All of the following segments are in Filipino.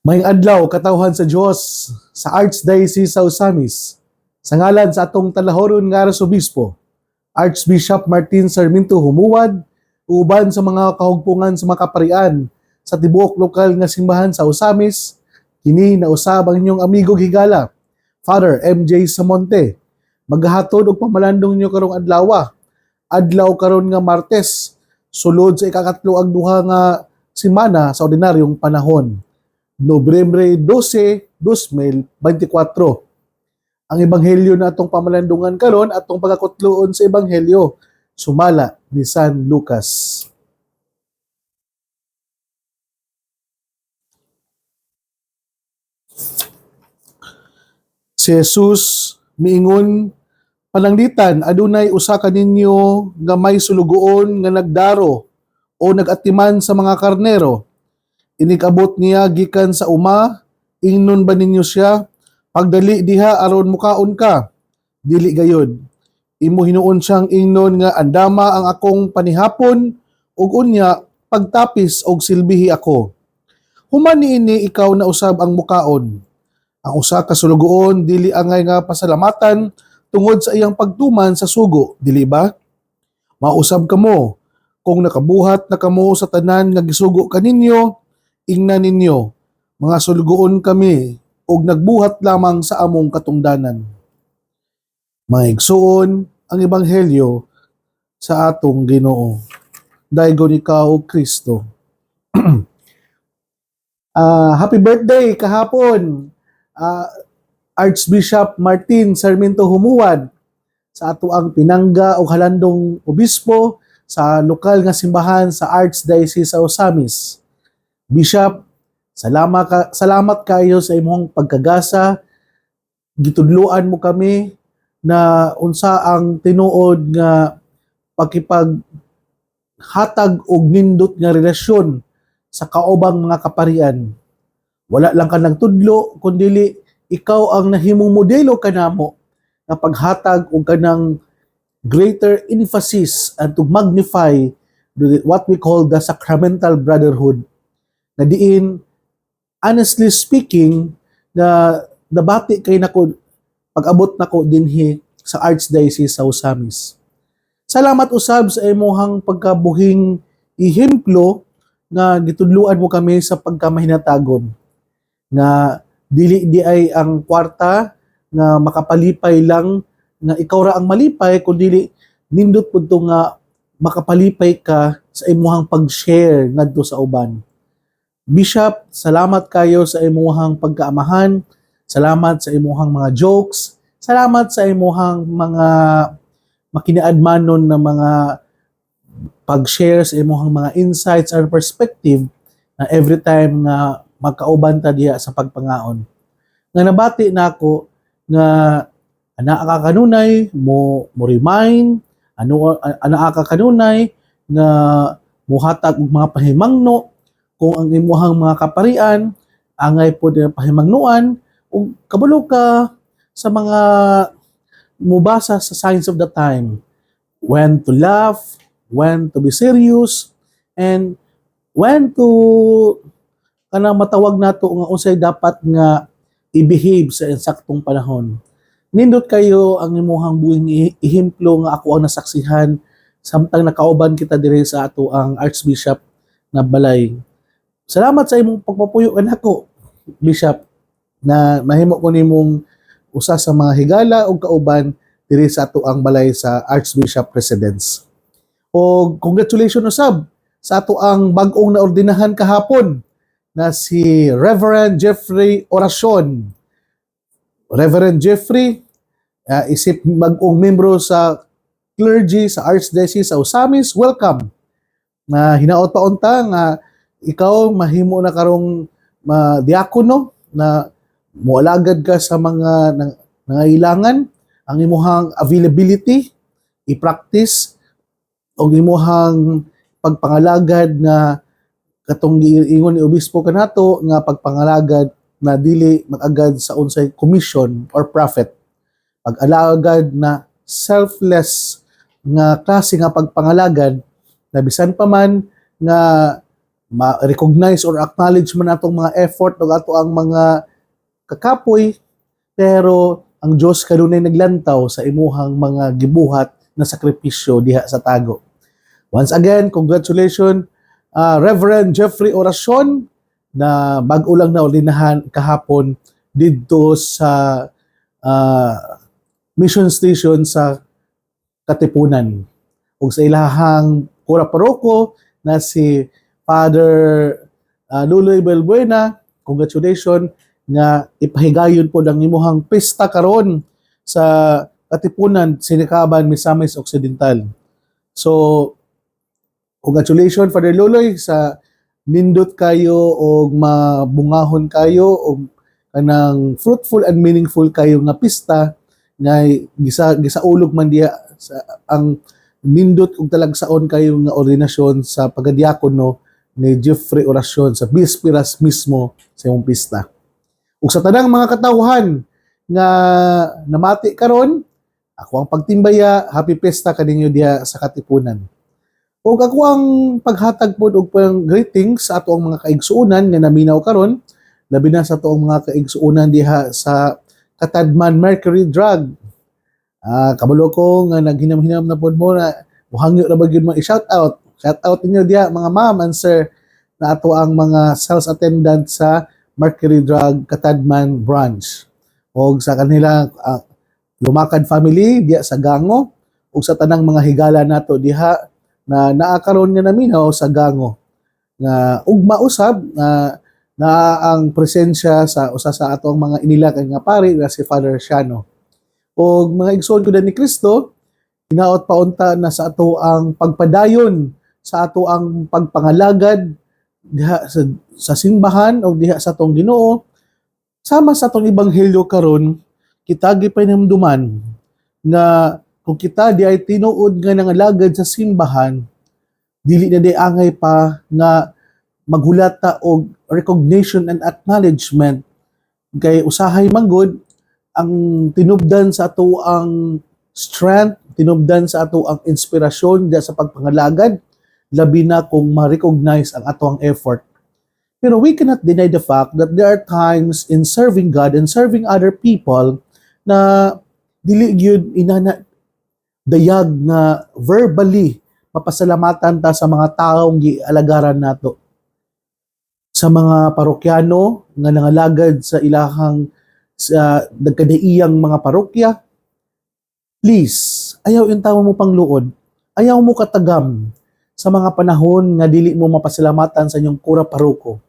Mayong adlaw katawhan sa Dios sa Archdiocese sa Osamis. Sa ngalan sa atong talahoron nga Arsobispo, Archbishop Martin Sarmiento Humuad, uban sa mga kahugpungan sa mga kaparian sa tibuok lokal nga simbahan sa Osamis, kini na usab ang inyong amigo higala, Father MJ Samonte. Maghatod og pamalandong nyo karong adlaw karon nga Martes, sulod sa ikakatlo ang duha nga semana sa ordinaryong panahon. Nobyembre 12, 2024. Ang ebanghelyo na atong pamalandungan karon atong pagkakutloon sa ebanghelyo sumala ni San Lucas. Si Jesus miingon, pananglitan adunay usa ka ninyo nga may sulugoon nga nagdaro o nagatiman sa mga karnero. Inikabot niya gikan sa uma, ingnon ba ninyo siya? Pagdali diha aron mukaon ka. Dili gayod. Imo hinuon siyang ingnon nga andama ang akong panihapon ug unya pagtapis og silbihi ako. Human niini ikaw na usab ang mukaon. Ang usa ka sulugoon dili angay nga pasalamatan tungod sa iyang pagtuman sa sugo, dili ba? Mausab kamo kung nakabuhat na kamo sa tanan nga gisugo kaninyo, ingnan ninyo, mga sulugoon kami, ug nagbuhat lamang sa among katungdanan. Maigsuon ang ebanghelyo sa atong Ginoo. Daygon ikaw, Kristo. Happy birthday kahapon, Archbishop Martin Sarmiento Humuad, sa ato ang pinangga o halandong obispo sa lokal nga simbahan sa Archdiocese sa Osamis. Bishop, salamat kayo sa imong pagkagasa. Gitudloan mo kami na unsa ang tinuod nga pakipaghatag og nindot nga relasyon sa kaubang mga kaparian. Wala lang ka nagtudlo, kundi ikaw ang nahimong modelo kanamo na paghatag og kanang greater emphasis and to magnify what we call the sacramental brotherhood. Na diin, honestly speaking, na nabati kay nako pag-abot nako dinhi sa Archdiocese sa Osamis. Salamat usab sa imuhang pagkabuhing ihemplo nga gitudluan mo kami sa pagkamahinatagon. Nga dili di ay ang kwarta nga makapalipay lang nga ikaw ra ang malipay kundi nindot pud to nga makapalipay ka sa imuhang pag-share ngadto sa uban. Bishop, salamat kayo sa imuhang pagkaamahan, salamat sa imuhang mga jokes, salamat sa imuhang mga makinaadmanon na mga pag-share sa imuhang mga insights or perspective na every time nga magkauban ta diha sa pagpangaon. Nga nabati na ako nga ana ka kanunay mo remind, ana ka kanunay nga muhatag og mga pahimangno kung ang imuhang mga kaparian angay po din pahimangnuan ug kabalo ka sa mga mubasa sa signs of the time, when to laugh, when to be serious, and when to kanang matawag nato nga unsay dapat nga i-behave sa insaktong panahon. Nindot kayo ang imuhang buhing ihemplo nga ako ang nasaksihan samtang nakauban kita diri sa ato ang Archbishop na balay. Salamat sa imong pagpapuyo kanako, Bishop, na mahimo ko nimong usa sa mga higala o kauban diri sa ato ang balay sa Archbishop Residence. O congratulations usab sa ato ang bag-ong naordinahan kahapon na si Reverend Jeffrey Oracion. Reverend Jeffrey, isip bag-ong membro sa clergy sa Archdiocese sa Osamis, welcome. Na hinaot pa unta nga ikaw mahimo na karong diakono na mualagad ka sa mga nangailangan, ang imuhang availability i-practice og imuhang pagpangalagad na katong giingon ni obispo kanato nga pagpangalagad na dili magagad sa unsay commission or profit. Pag-alagad na selfless nga klase nga pagpangalagad na bisan pa man nga ma-recognize or acknowledge man atong mga effort o ato ang mga kakapoy, pero ang Diyos kanunay naglantaw sa imuhang mga gibuhat na sakripisyo diha sa tago. Once again, congratulations, Reverend Jeffrey Oracion, na bago lang na ulinahan kahapon dito sa mission station sa Katipunan. Ug sa ilahang kura paroko na si Father Luloy Balbuena, congratulations nga ipahigayon po ang imuhang pista karon sa Katipunan, Sinikaban, Misamis Occidental. So, congratulations Father Luloy sa nindot kayo o mabungahon kayo o kanang fruitful and meaningful kayo nga pista nga gisaulog man diha sa ang nindot ug talagsaon kayo nga ordinasyon sa pagadiakono ni Jeffrey Oracion sa bisperas mismo sa imong pista. Ug sa tanang mga katawhan nga namati karon, ako ang pagtimbaya, happy pesta kaninyo diha sa Katipunan. Ug ako ang paghatag pod og pang greetings sa ato ang mga kaigsuonan nga naminaw karon, labi na sa ato ang mga kaigsuonan diha sa Katadman Mercury Drug. Kabalo ko nga naghinam-hinam na pod mo na muhangyo ra ba gyud mo i-shout out. Shout out ninyo diha mga ma'am and sir na ato ang mga sales attendant sa Mercury Drug Katadman Branch. O sa kanila Lumakad family diha sa Gango o sa tanang mga higala nato diha na naakaron nga naminaw sa Gango. Nga ugma usab na ang presensya sa usa sa atong mga inilakan nga pari na si Father Shano. O mga igsoon ko ni Kristo, hinaot paunta na sa ato ang pagpadayon, sa ato ang pagpangalagad diha sa simbahan o diha sa atong Ginoo, sama sa atong ebanghelyo karon, kita gipahinumduman na kung kita di ay tinuod nga nangalagad sa simbahan, dili na di angay pa nga maghulata og recognition and acknowledgement kay usahay manggod ang tinubdan sa ato ang strength, tinubdan sa ato ang inspirasyon diha sa pagpangalagad, labi na kung ma-recognize ang ato ang effort. Pero we cannot deny the fact that there are times in serving God and serving other people na dili gyud inana dayag na verbally mapasalamatan ta sa mga taong gialagaran nato. Sa mga parokyano nga nangalagad sa ilahang sa nagkadaiyang mga parokya, please, ayaw yung tawo mo pangluod, ayaw mo katagam sa mga panahon nga dili mo mapasalamatan sa inyong kura paroko.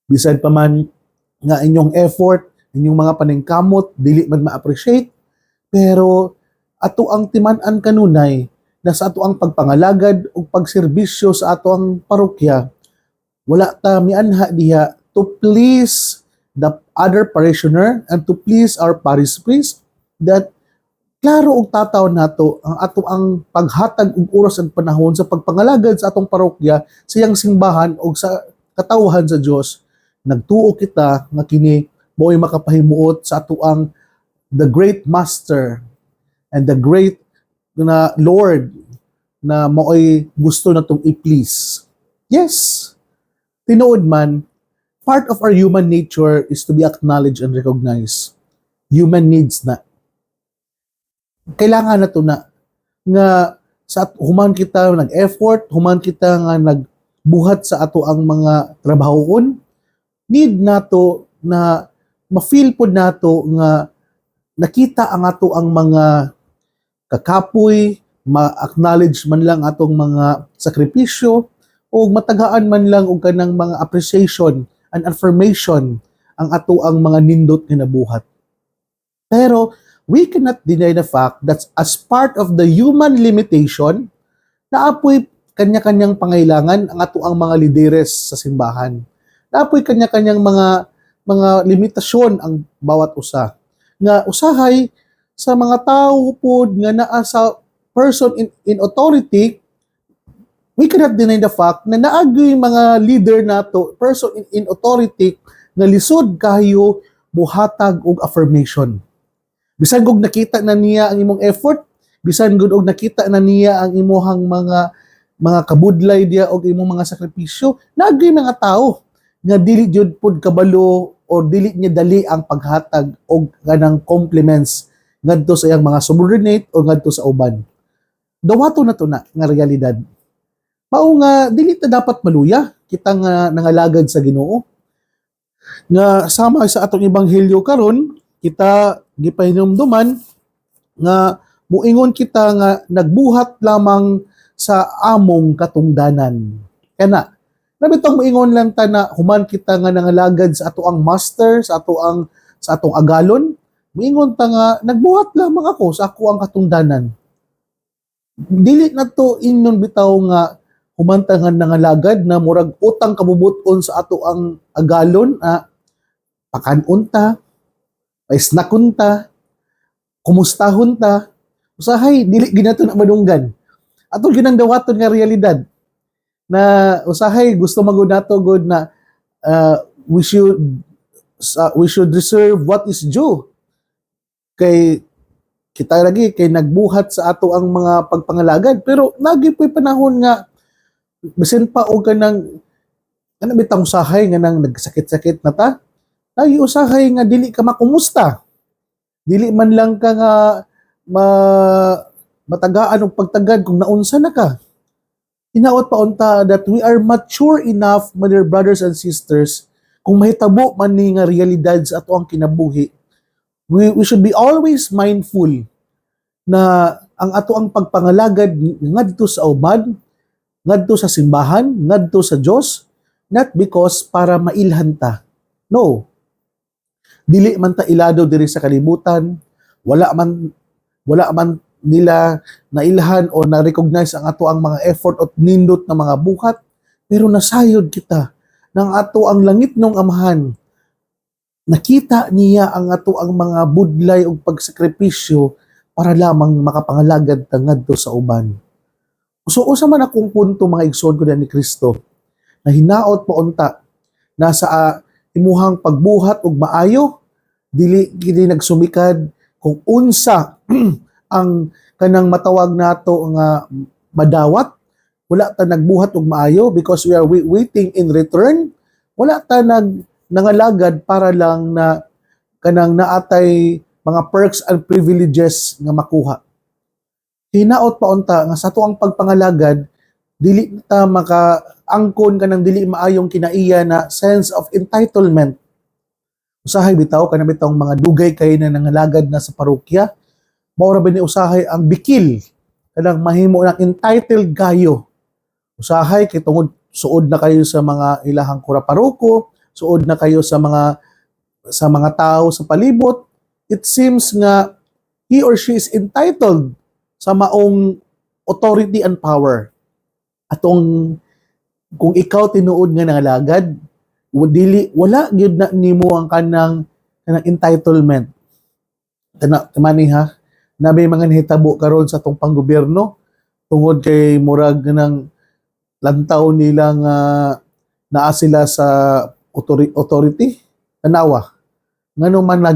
Bisan pa man nga inyong effort, inyong mga paningkamot, dili man ma-appreciate, pero ato ang timan-an kanunay na sa ato ang pagpangalagad o pagserbisyo sa ato ang parokya, wala ta mianha diha to please the other parishioner and to please our parish priest that klaro og tataw nato ang ato ang paghatag og oras ug panahon sa pagpangalagad sa atong parokya, sa iyang simbahan o sa katawhan sa Dios. Nagtuo kita nga kini mo'y makapahimuot sa ato ang the great master and the great na Lord na mo'y gusto natong i-please. Yes, tinuod man, part of our human nature is to be acknowledged and recognized. Human needs na. Kailangan na to na nga sa human kita nag-effort, human kita nga nagbuhat sa ato ang mga trabahoon, need nato na ma-feel pod nato nga nakita ang ato ang mga kakapoy, ma-acknowledge man lang atong mga sakripisyo o matagaan man lang og kanang mga appreciation and affirmation ang ato ang mga nindot nga nabuhat. Pero we cannot deny the fact that as part of the human limitation, naapoy kanya-kanyang pangailangan ang ato ang mga lideres sa simbahan. Naapoy kanya-kanyang mga limitasyon ang bawat usa. Nga usahay sa mga tao pod nga naa sa person in authority, we cannot deny the fact na naagi mga leader nato, person in authority nga lisod kayo buhatag og affirmation. Bisan gud nakita na niya ang imong effort, bisan gud og nakita na niya ang imong mga mga kabudlay dia og imong mga sakripisyo, naagay mga tao nga dili jud pud kabalo o dili niya dali ang paghatag og ganang compliments ngadto sa iyang mga subordinate o ngadto sa uban. Dawato na to na nga realidad. Mao nga dili ta dapat maluya kita nga nangalagad sa Ginoo. Nga sama sa atong ebanghelyo karon, kita gipahinumduman nga muingon kita nga nagbuhat lamang sa among katungdanan. Kana nabitong moingon lang ta na human kita nga nangalagad sa ato ang master, sa atong agalon, moingon ta nga nagbuhat lamang ako sa ako ang katungdanan. Dili na to ingon bitaw nga human ta nga nangalagad na murag utang kabubuton sa ato ang agalon, pakanon ta, paisnakon ta, kumustahon ta, usahay dili ginato na madunggan. Atong ginangdawaton nga realidad na usahay gusto magud nato good na we should reserve what is due kay kita lagi kay nagbuhat sa ato ang mga pagpangalagad, pero nagi po'y panahon nga bisan pa og kanang bitang usahay nga nang nagsakit-sakit na ta, nagi usahay nga dili ka makumusta, dili man lang ka nga matagaan og pagtagad kung naunsa na ka. Hinaot pa unta that we are mature enough, my dear brothers and sisters, kung mahitabo man ni nga realidad sa ato ang kinabuhi, we should be always mindful na ang ato ang pagpangalagad ngadto sa uban, ngadto sa simbahan, ngadto sa Dios, not because para mailhan ta. No. Dili man ta ilado diri sa kalibutan, wala man nila nailhan o na-recognize ang ato ang mga effort at nindot na mga buhat, pero nasayod kita ng ato ang langit ng amahan. Nakita niya ang ato ang mga budlay o pagsakripisyo para lamang makapangalagad ta ngadto sa uban. So usa man akong punto mga igsoon ko ni Kristo na hinaot pa unta na sa imuhang pagbuhat og maayo, dili kini nagsumikad kung unsa ang kanang matawag nato nga madawat, wala ta nagbuhat og maayo because we are waiting in return, wala ta nangalagad para lang na kanang naatay mga perks and privileges nga makuha. Hinaot pa unta nga sa tuang pagpangalagad dili ta makaangkon kanang dili maayong kinaiya na sense of entitlement. Usahay bitaw kanang bitawng mga dugay kay na nangalagad na sa parokya, mao ra ba ni usahay ang bikil kanang mahimo ng entitled gayo. Usahay kay tungod suod na kayo sa mga ilahang kuraparoko, suod na kayo sa mga tao sa palibot, it seems nga he or she is entitled sa maong authority and power. Atong kung ikaw tinuod nga nangalagad, wala gyud na nimo ang kanang entitlement. Kamani ha, na may mga nahitabo karon sa atong panggobyerno tungod kay murag ng lantaw nilang naa sila sa authority, tanawa ngano man na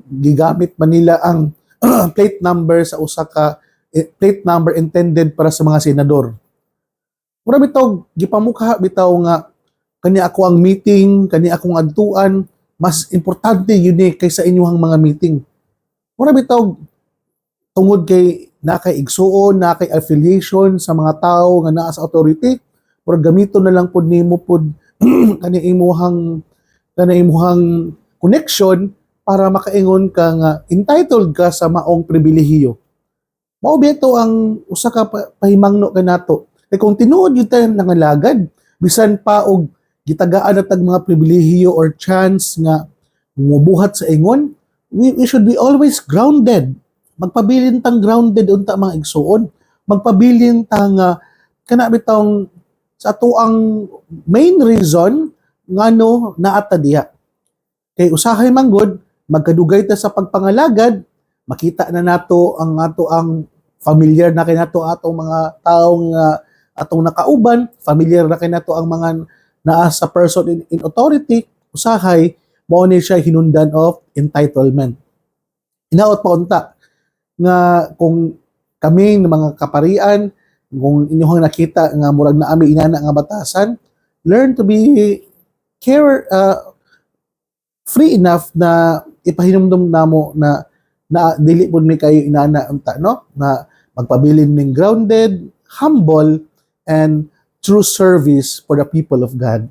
gigamit man nila ang plate number sa usa ka plate number intended para sa mga senador. Mura bitaw gipamukha bitaw nga kani ako ang meeting, kani akong adtuan, mas importante yun kaysa inyong mga meeting. Mura bitaw tungod kay nakay igsuon, nakay affiliation sa mga tao nga naa sa authority, or gamito na lang pud nimo pud kani imuhang connection para makaingon ka nga entitled ka sa maong pribilehiyo. Mao bito ang usa ka pahimangno kanato. Kay kung tinuod gyud tayo nangalagad, bisan pa og gitagaan natag mga pribilehiyo or chance nga mubuhat sa ingon, we should be always grounded. Magpabilin tang grounded unta mga igsuon. Magpabilin tang kana bitong sa ato ang main reason ngano naata diha. Kay usahay manggod magkadugay ta sa pagpangalagad, makita na nato ang ato ang familiar na kay nato atong mga taong atong nakauban, familiar na kay nato ang mga naa sa person in authority, usahay mao ni siya hinundan of entitlement. Hinaot pa unta nga kung kami ng mga kaparian kung inyong nakita nga murag na ami inana nga batasan, learn to be care free enough na ipahinumdum namo na dili pud mi kayo inana unta, no, na magpabilin ning grounded, humble, and true service for the people of God.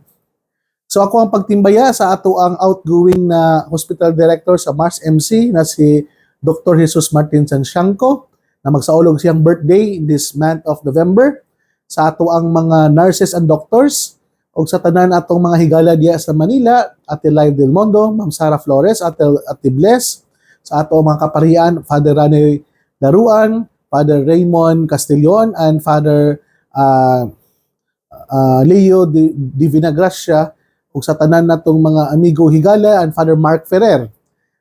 So ako ang pagtimbaya sa ato ang outgoing na hospital director sa Mars MC na si Dr. Jesus Martin Santiangco, na magsaulog siyang birthday in this month of November. Sa ato ang mga nurses and doctors, o sa tanan atong mga higala diya sa Manila, Ate Live Del Mondo, Ma'am Sara Flores, Ate Bless, sa ato mga kaparian, Father Rane Laruan, Father Raymond Castillon, and Father Leo Divina Gracia, o sa tanan natong mga amigo higala, and Father Mark Ferrer,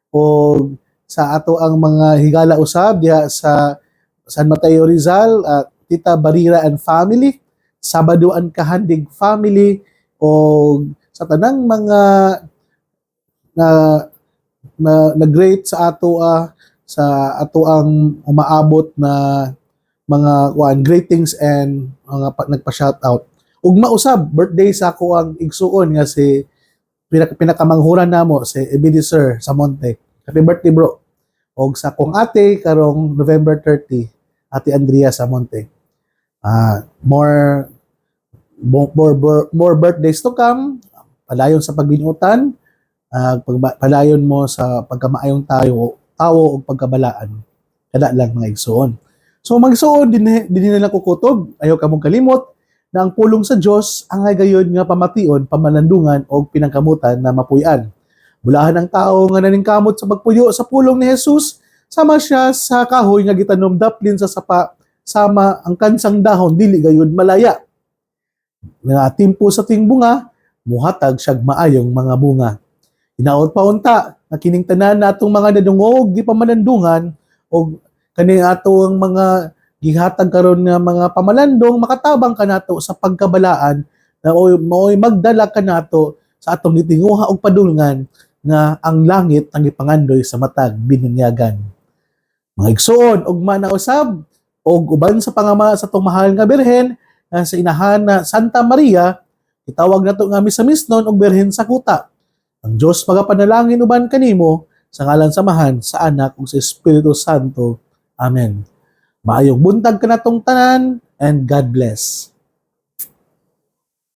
o sa ato ang mga higala usab diya sa San Mateo Rizal, Tita Barira and family, Sabaduan Kahandig family, o sa tanang mga na great sa ato ang umaabot na mga greetings and mga nagpa-shoutout. Ug mausab birthday sa ako ang igsuon nga si pinakamanghuran namo si Ebenezer Samonte. Happy birthday, bro. Og sa akong ate karong November 30, Ate Andrea Samonte. More birthdays to come. Palayon sa pagbinutan, palayon mo sa pagkamaayong tao o pagkabalaan. Kada lang mga igsoon. So magsuon din nila kukutob. Ayaw ka mong kalimot na ang pulong sa Dios ang gayon nga pamation, pamalandungan o pinangkamutan na mapuy-an. Bulahan ang tao nga naningkamot sa pagpuyo sa pulong ni Jesus, sama siya sa kahoy nga gitanom daplin sa sapa, sama ang kansang dahon dili gayud malaya. Nga timpo sa ting bunga, muhatag siyag maayong mga bunga. Hinaot pa unta na kining tanan natong mga nadungog di pamalandungan o kani atong mga gihatag karon nga mga pamalandong makatabang kanato sa pagkabalaan na maoy magdala kanato sa atong gitinguha og padulngan nga ang langit ang ipangandoy sa matag binunyagan. Mga igsoon, ugma na usab, og uban sa pangama sa itong mahal nga birhen, sa inahan na Santa Maria, itawag na ito nga misamisnon og birhen sa kuta. Ang Diyos magapanalangin uban kanimo, sa ngalan samahan, sa anak ug sa Espiritu Santo. Amen. Maayong buntag ka na tong tanan, and God bless.